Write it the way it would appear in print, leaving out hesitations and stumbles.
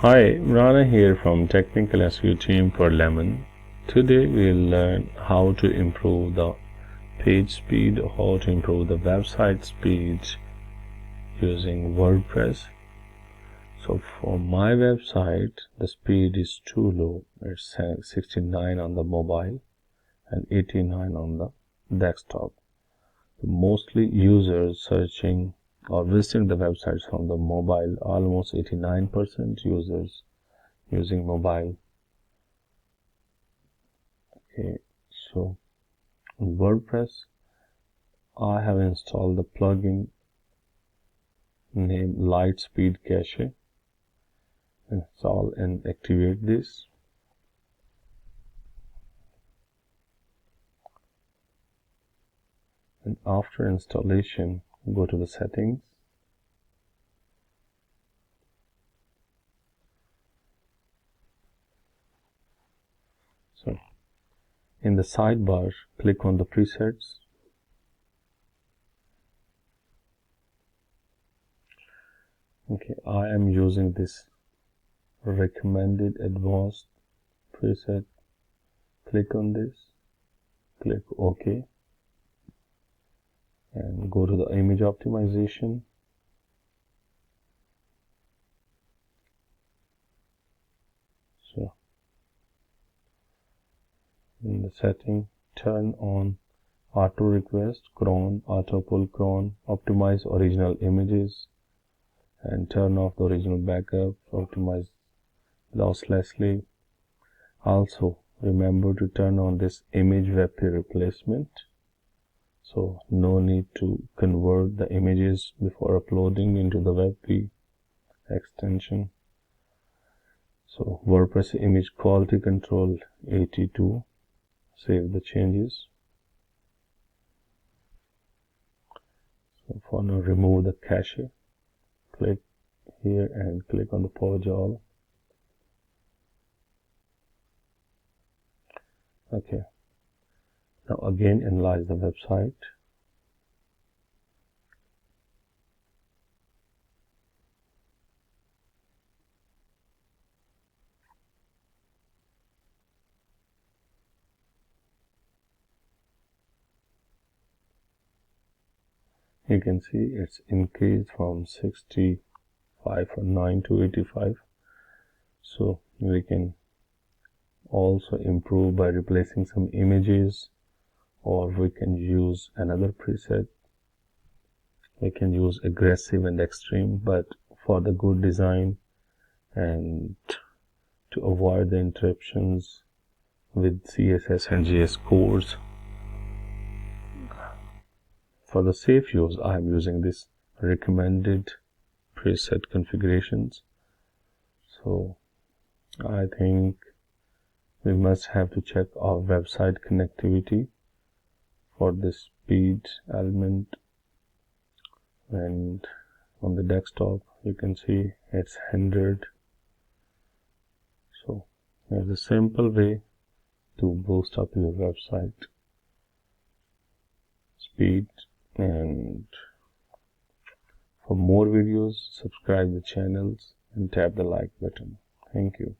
Hi, Rana here from Technical SEO team for Lemon. Today we'll learn how to improve the page speed, how to improve the website speed using WordPress. So for my website, the speed is too low. It's 69 on the mobile and 89 on the desktop. Mostly users searching or visiting the websites from the mobile, almost 89% users using mobile. Okay, so in WordPress I have installed the plugin named LiteSpeed Cache. Install and activate this. And after installation, go to the settings. So in the sidebar, click on the presets. Okay, I am using this recommended advanced preset. Click on this, click OK, and go to the image optimization. So in the setting, turn on auto request, cron, auto pull cron, optimize original images, and turn off the original backup, optimize losslessly. Also remember to turn on this image WebP replacement, so no need to convert the images before uploading into the WebP extension. So WordPress image quality control 82, save the changes. So for now, remove the cache. Click here and click on the purge all. Okay, now again analyze the website. You can see it's increased from 65.9 to 85. So we can also improve by replacing some images, or we can use another preset. We can use aggressive and extreme, but for the good design and to avoid the interruptions with CSS and JS codes, for the safe use I am using this recommended preset configurations. So I think we must have to check our website connectivity for this speed element, and on the desktop you can see it's 100. So there's a simple way to boost up your website speed. And for more videos, subscribe the channels and tap the like button. Thank you.